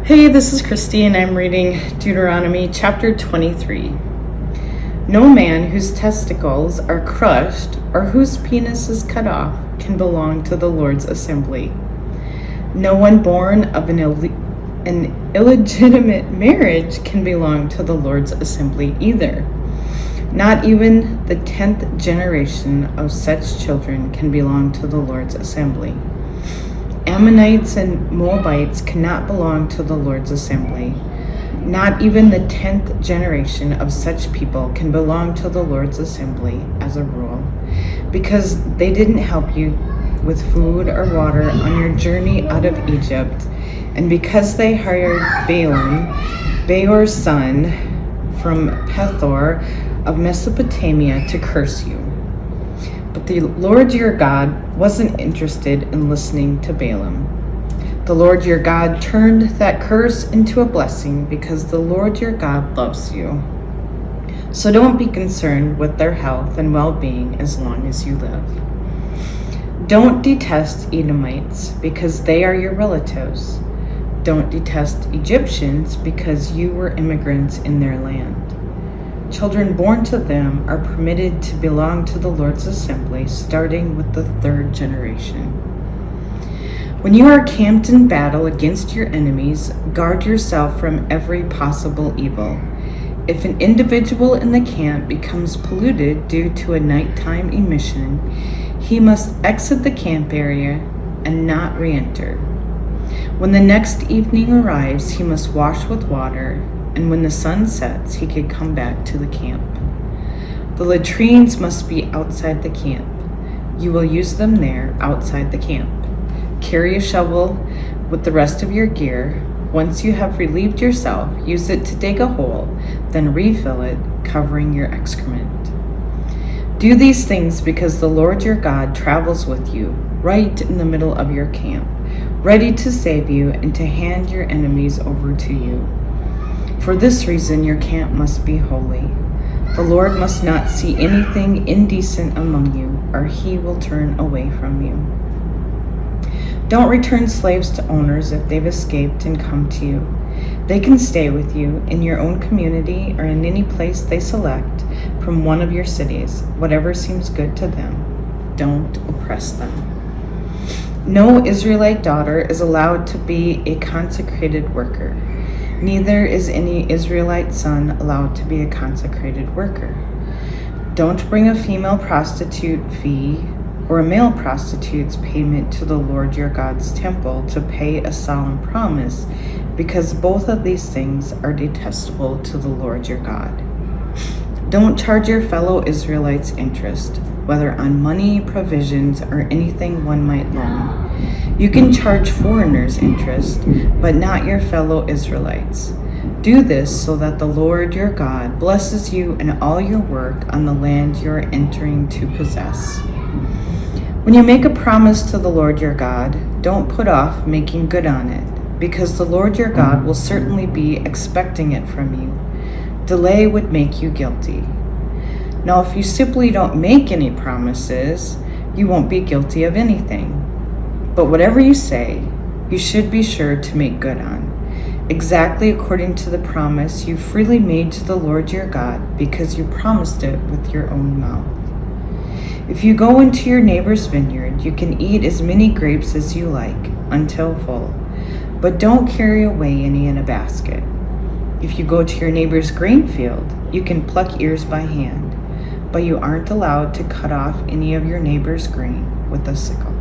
Hey, this is Christy, and I'm reading Deuteronomy chapter 23. No man whose testicles are crushed or whose penis is cut off can belong to the Lord's assembly. No one born of an illegitimate marriage can belong to the Lord's assembly either. Not even the 10th generation of such children can belong to the Lord's assembly. Ammonites and Moabites cannot belong to the Lord's assembly. Not even the 10th generation of such people can belong to the Lord's assembly as a rule, because they didn't help you with food or water on your journey out of Egypt, and because they hired Balaam, Beor's son, from Pethor of Mesopotamia to curse you. But the Lord your God wasn't interested in listening to Balaam. The Lord your God turned that curse into a blessing because the Lord your God loves you. So don't be concerned with their health and well-being as long as you live. Don't detest Edomites because they are your relatives. Don't detest Egyptians because you were immigrants in their land. Children born to them are permitted to belong to the Lord's assembly, starting with the 3rd generation. When you are camped in battle against your enemies, guard yourself from every possible evil. If an individual in the camp becomes polluted due to a nighttime emission, he must exit the camp area and not re-enter. When the next evening arrives, he must wash with water, and when the sun sets, he could come back to the camp. The latrines must be outside the camp. You will use them there outside the camp. Carry a shovel with the rest of your gear. Once you have relieved yourself, use it to dig a hole, then refill it, covering your excrement. Do these things because the Lord your God travels with you, right in the middle of your camp, ready to save you and to hand your enemies over to you. For this reason, your camp must be holy. The Lord must not see anything indecent among you, or he will turn away from you. Don't return slaves to owners if they've escaped and come to you. They can stay with you in your own community or in any place they select from one of your cities, whatever seems good to them. Don't oppress them. No Israelite daughter is allowed to be a consecrated worker. Neither is any Israelite son allowed to be a consecrated worker. Don't bring a female prostitute fee or a male prostitute's payment to the Lord your God's temple to pay a solemn promise, because both of these things are detestable to the Lord your God. Don't charge your fellow Israelites interest, whether on money, provisions, or anything one might loan. You can charge foreigners interest, but not your fellow Israelites. Do this so that the Lord your God blesses you in all your work on the land you are entering to possess. When you make a promise to the Lord your God, don't put off making good on it, because the Lord your God will certainly be expecting it from you. Delay would make you guilty. Now, if you simply don't make any promises, you won't be guilty of anything. But whatever you say, you should be sure to make good on, exactly according to the promise you freely made to the Lord your God, because you promised it with your own mouth. If you go into your neighbor's vineyard, you can eat as many grapes as you like, until full, but don't carry away any in a basket. If you go to your neighbor's grain field, you can pluck ears by hand, but you aren't allowed to cut off any of your neighbor's grain with a sickle.